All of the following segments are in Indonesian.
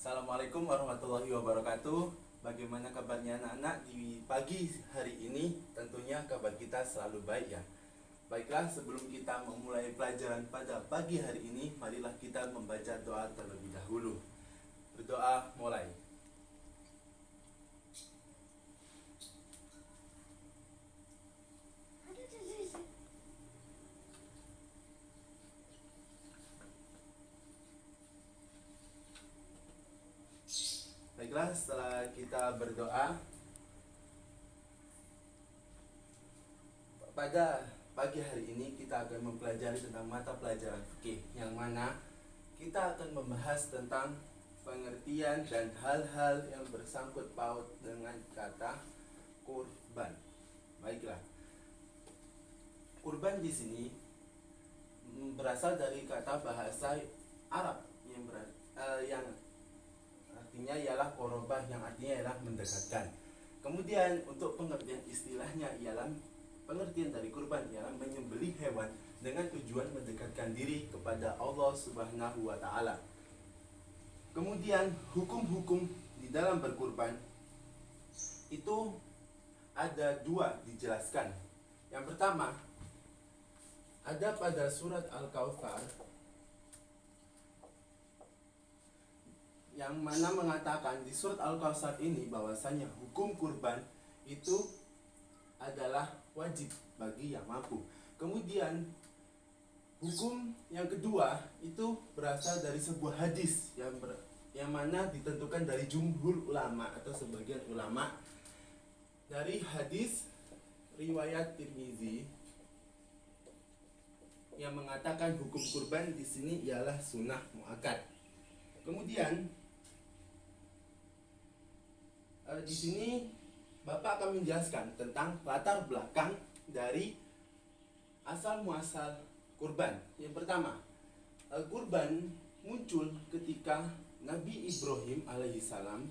Assalamualaikum warahmatullahi wabarakatuh. Bagaimana kabarnya anak-anak di pagi hari ini? Tentunya kabar kita selalu baik ya. Baiklah, sebelum kita memulai pelajaran pada pagi hari ini, marilah kita membaca doa terlebih dahulu. Berdoa mulai. Baiklah, setelah kita berdoa, pada pagi hari ini kita akan mempelajari tentang mata pelajaran fikih, yang mana kita akan membahas tentang pengertian dan hal-hal yang bersangkut paut dengan kata kurban. Baiklah, kurban di sini berasal dari kata bahasa Arab yang artinya ialah korobah, yang artinya ialah mendekatkan. Kemudian untuk pengertian istilahnya ialah pengertian dari kurban ialah menyembelih hewan dengan tujuan mendekatkan diri kepada Allah Subhanahu wa taala. Kemudian hukum-hukum di dalam berkurban itu ada dua dijelaskan. Yang pertama ada pada surat Al-Kautsar, yang mana mengatakan di surat Al-Kautsar ini bahwasanya hukum kurban itu adalah wajib bagi yang mampu. Kemudian hukum yang kedua itu berasal dari sebuah hadis yang mana ditentukan dari jumhur ulama atau sebagian ulama, dari hadis riwayat Tirmizi yang mengatakan hukum kurban di sini ialah sunnah muakkad. Kemudian di sini Bapak akan menjelaskan tentang latar belakang dari asal muasal kurban. Yang pertama, kurban muncul ketika Nabi Ibrahim alaihissalam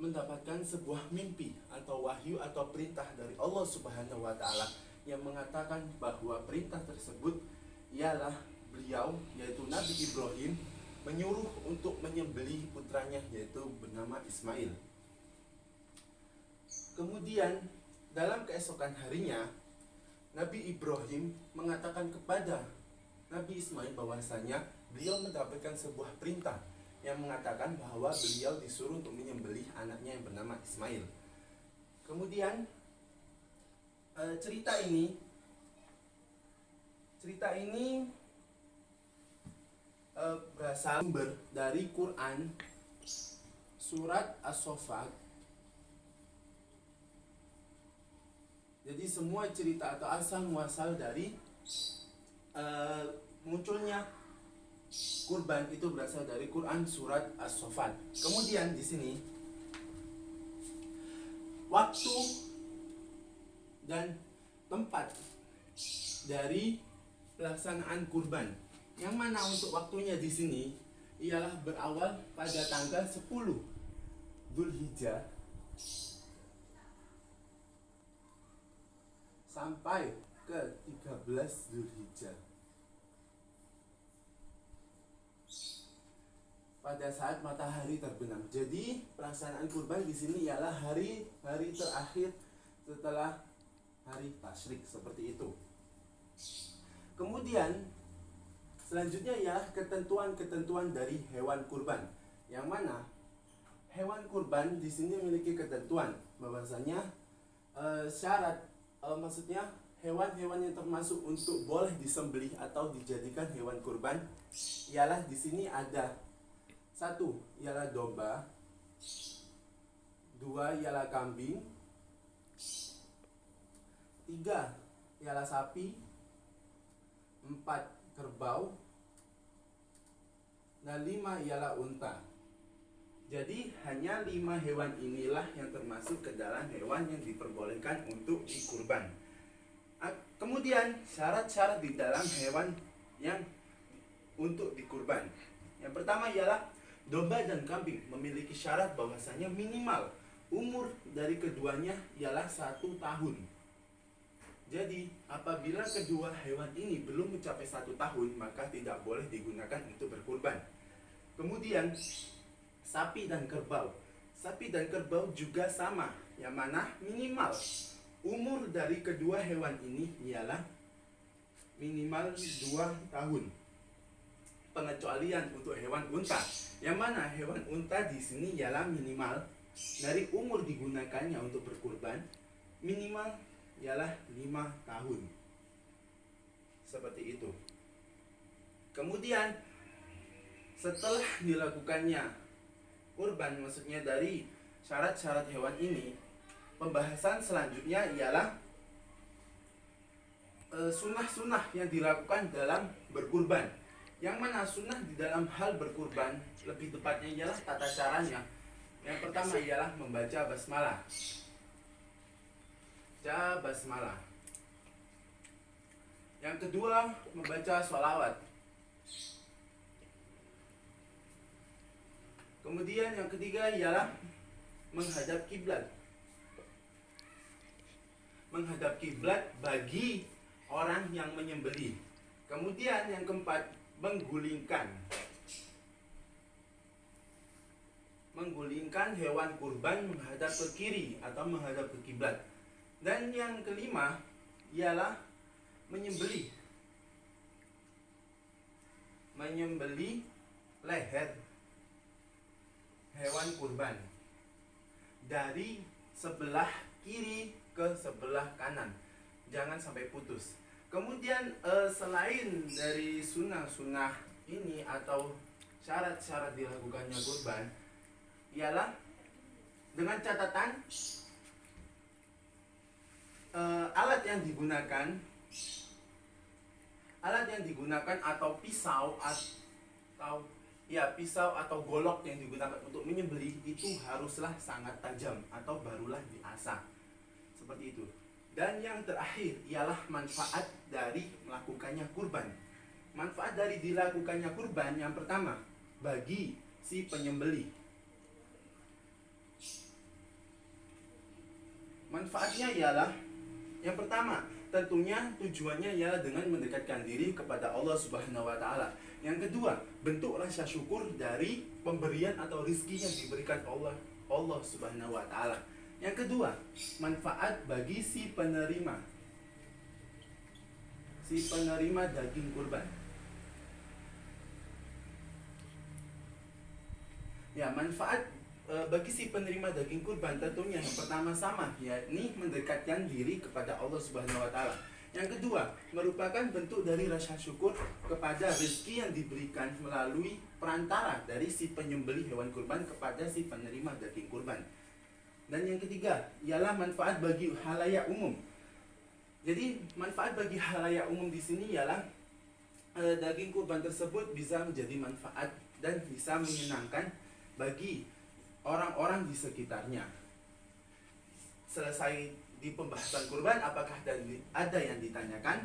mendapatkan sebuah mimpi atau wahyu atau perintah dari Allah Subhanahu wa taala yang mengatakan bahwa perintah tersebut ialah beliau, yaitu Nabi Ibrahim, menyuruh untuk menyembelih putranya, yaitu bernama Ismail. Kemudian dalam keesokan harinya Nabi Ibrahim mengatakan kepada Nabi Ismail bahwasanya beliau mendapatkan sebuah perintah yang mengatakan bahwa beliau disuruh untuk menyembelih anaknya yang bernama Ismail. Kemudian cerita ini berasal sumber dari Quran surat As-Saffat. Jadi semua cerita atau asal muasal dari munculnya kurban itu berasal dari Quran surat As-Saffat. Kemudian di sini waktu dan tempat dari pelaksanaan kurban, yang mana untuk waktunya di sini ialah berawal pada tanggal 10 Dzulhijjah sampai ke 13 Dzulhijjah. Pada saat matahari terbenam. Jadi pelaksanaan kurban di sini ialah hari terakhir setelah hari tasyrik, seperti itu. Kemudian selanjutnya ialah ketentuan-ketentuan dari hewan kurban, yang mana hewan kurban di sini memiliki ketentuan bahwasanya syarat, maksudnya hewan-hewan yang termasuk untuk boleh disembelih atau dijadikan hewan kurban ialah di sini ada: satu ialah domba, dua ialah kambing, tiga ialah sapi, empat kerbau, dan lima ialah unta. Jadi hanya 5 hewan inilah yang termasuk ke dalam hewan yang diperbolehkan untuk dikurban. Kemudian syarat-syarat di dalam hewan yang untuk dikurban. Yang pertama ialah domba dan kambing memiliki syarat bahwasanya minimal umur dari keduanya ialah 1 tahun. Jadi apabila kedua hewan ini belum mencapai 1 tahun, maka tidak boleh digunakan untuk berkurban. Kemudian sapi dan kerbau. Sapi dan kerbau juga sama, yang mana minimal umur dari kedua hewan ini ialah minimal 2 tahun. Pengecualian untuk hewan unta, yang mana hewan unta di sini ialah minimal dari umur digunakannya untuk berkurban minimal ialah 5 tahun. Seperti itu. Kemudian setelah dilakukannya kurban, maksudnya dari syarat-syarat hewan ini, pembahasan selanjutnya ialah sunnah-sunnah yang dilakukan dalam berkurban. Yang mana sunnah di dalam hal berkurban, lebih tepatnya ialah tata caranya. Yang pertama ialah membaca basmalah. Basmalah. Yang kedua, membaca sholawat. Kemudian yang ketiga ialah menghadap kiblat. Menghadap kiblat bagi orang yang menyembelih. Kemudian yang keempat, menggulingkan hewan kurban menghadap ke kiri atau menghadap ke kiblat. Dan yang kelima ialah menyembelih leher hewan kurban dari sebelah kiri ke sebelah kanan, jangan sampai putus. Kemudian selain dari sunnah-sunnah ini atau syarat-syarat dilakukannya kurban ialah dengan catatan alat yang digunakan atau pisau atau golok yang digunakan untuk menyembelih itu haruslah sangat tajam atau barulah diasah. Seperti itu. Dan yang terakhir ialah manfaat dari melakukannya kurban. Manfaat dari dilakukannya kurban yang pertama bagi si penyembelih. Manfaatnya ialah yang pertama, tentunya tujuannya ialah dengan mendekatkan diri kepada Allah Subhanahu wa taala. Yang kedua, bentuk rasa syukur dari pemberian atau rezeki yang diberikan Allah Subhanahu wa taala. Yang kedua, manfaat bagi si penerima daging kurban. Ya, manfaat bagi si penerima daging kurban tentunya yang pertama sama, yakni mendekatkan diri kepada Allah Subhanahu wa taala. Yang kedua, merupakan bentuk dari rasa syukur kepada rezeki yang diberikan melalui perantara dari si penyembelih hewan kurban kepada si penerima daging kurban. Dan yang ketiga ialah manfaat bagi halayak umum. Jadi manfaat bagi halayak umum di sini ialah daging kurban tersebut bisa menjadi manfaat dan bisa menyenangkan bagi orang-orang di sekitarnya. Selesai di pembahasan kurban, apakah ada yang ditanyakan?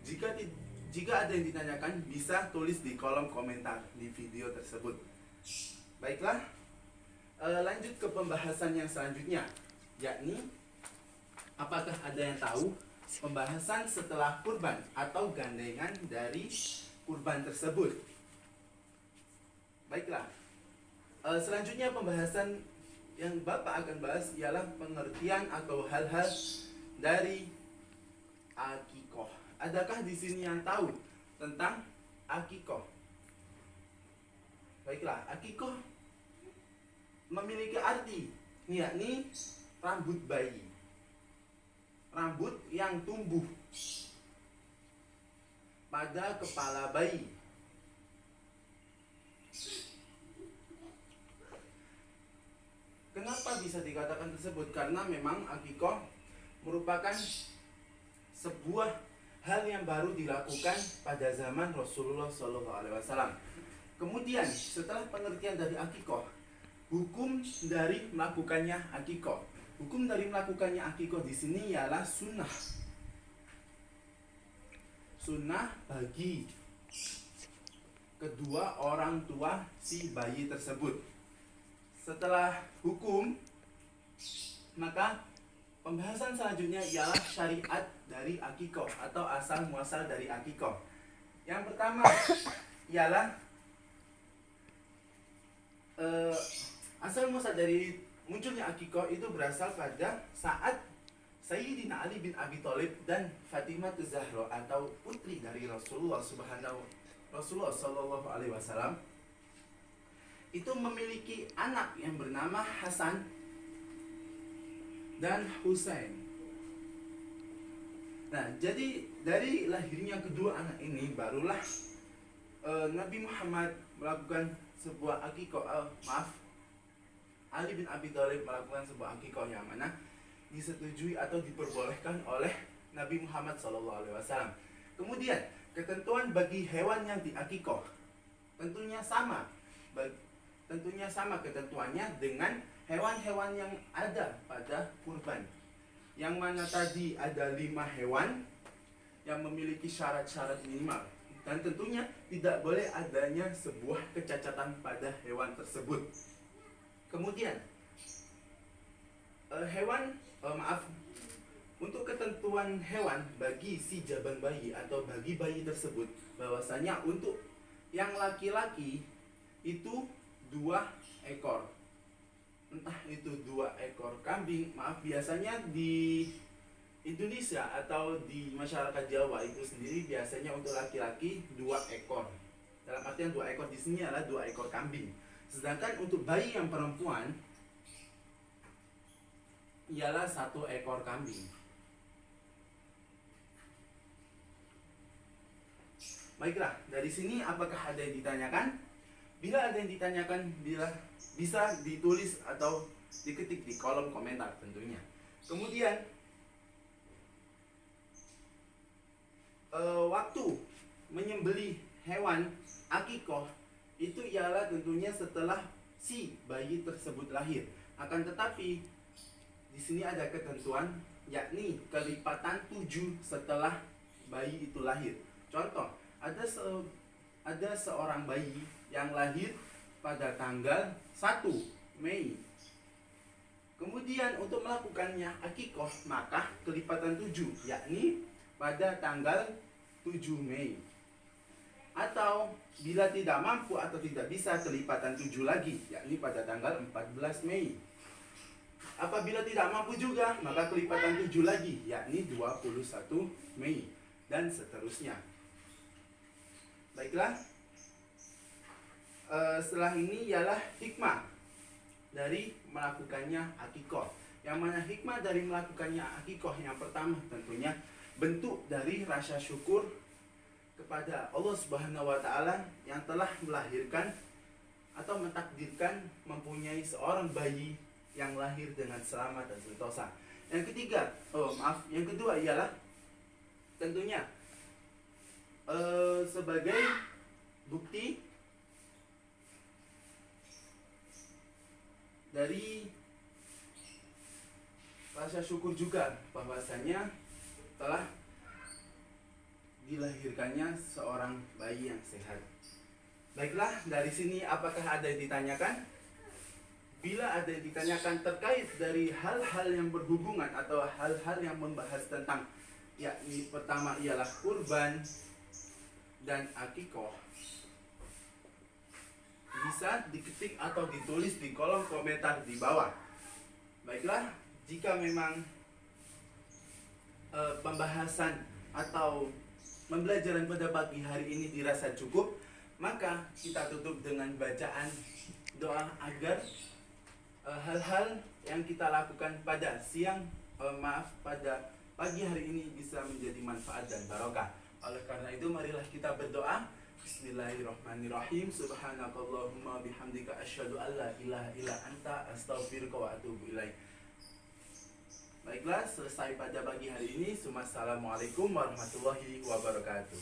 Jika ada yang ditanyakan, bisa tulis di kolom komentar di video tersebut. Baiklah, lanjut ke pembahasan yang selanjutnya, yakni apakah ada yang tahu pembahasan setelah kurban atau gandengan dari kurban tersebut? Baiklah, selanjutnya pembahasan yang Bapak akan bahas ialah pengertian atau hal-hal dari akikoh. Adakah di sini yang tahu tentang akikoh? Baiklah, akikoh memiliki arti, yakni rambut bayi, rambut yang tumbuh pada kepala bayi. Kenapa bisa dikatakan tersebut? Karena memang akikoh merupakan sebuah hal yang baru dilakukan pada zaman Rasulullah SAW. Kemudian setelah pengertian dari akikoh, hukum dari melakukannya akikoh. Hukum dari melakukannya akikoh di sini ialah sunnah. Sunnah bagi kedua orang tua si bayi tersebut. Setelah hukum, maka pembahasan selanjutnya ialah syariat dari akikoh atau asal muasal dari akikoh. Yang pertama ialah eh, asal muasal dari munculnya akikoh itu berasal pada saat Sayyidina Ali bin Abi Thalib dan Fatimah Zahra atau putri dari Rasulullah Shallallahu Alaihi Wasallam itu memiliki anak yang bernama Hasan dan Husain. Nah, jadi dari lahirnya kedua anak ini barulah Nabi Muhammad melakukan sebuah akikoh, Ali bin Abi Thalib melakukan sebuah akikoh yang mana disetujui atau diperbolehkan oleh Nabi Muhammad SAW. Kemudian ketentuan bagi hewan yang diakikoh tentunya sama ketentuannya dengan hewan-hewan yang ada pada kurban, yang mana tadi ada 5 hewan yang memiliki syarat-syarat minimal, dan tentunya tidak boleh adanya sebuah kecacatan pada hewan tersebut. Kemudian untuk ketentuan hewan bagi si jabang bayi atau bagi bayi tersebut, bahwasanya untuk yang laki-laki itu 2 ekor, entah itu 2 ekor kambing, biasanya di Indonesia atau di masyarakat Jawa itu sendiri biasanya untuk laki-laki 2 ekor. Dalam artian 2 ekor di sini adalah 2 ekor kambing. Sedangkan untuk bayi yang perempuan ialah 1 ekor kambing. Baiklah, dari sini apakah ada yang ditanyakan? Bila ada yang ditanyakan, bisa ditulis atau diketik di kolom komentar tentunya. Kemudian waktu menyembelih hewan akikoh itu ialah tentunya setelah si bayi tersebut lahir. Akan tetapi di sini ada ketentuan, yakni kelipatan 7 setelah bayi itu lahir. Contoh, ada seorang bayi yang lahir pada tanggal 1 Mei. Kemudian untuk melakukannya akikoh, maka kelipatan 7, yakni pada tanggal 7 Mei. Atau bila tidak mampu atau tidak bisa, kelipatan 7 lagi, yakni pada tanggal 14 Mei. Apabila tidak mampu juga, maka kelipatan 7 lagi, yakni 21 Mei, dan seterusnya. Baiklah, setelah ini ialah hikmah dari melakukannya akikoh. Yang mana hikmah dari melakukannya akikoh yang pertama tentunya bentuk dari rasa syukur kepada Allah Subhanahu wa Ta'ala yang telah melahirkan atau mentakdirkan mempunyai seorang bayi yang lahir dengan selamat dan sentosa. Yang kedua ialah tentunya sebagai bukti dari rasa syukur juga bahwasanya telah dilahirkannya seorang bayi yang sehat. Baiklah, dari sini apakah ada yang ditanyakan? Bila ada yang ditanyakan terkait dari hal-hal yang berhubungan atau hal-hal yang membahas tentang, yakni pertama ialah kurban dan akikoh, bisa diketik atau ditulis di kolom komentar di bawah. Baiklah, jika memang pembahasan atau pembelajaran pada pagi hari ini dirasa cukup, maka kita tutup dengan bacaan doa agar hal-hal yang kita lakukan pada pada pagi hari ini bisa menjadi manfaat dan barokah. Oleh karena itu, marilah kita berdoa. Bismillahirrahmanirrahim. Subhanakallahumma bihamdika asyhadu an la ilaha illa anta astaghfiruka wa atubu ilaik. Baiklah, selesai pada pagi hari ini. Assalamualaikum warahmatullahi wabarakatuh.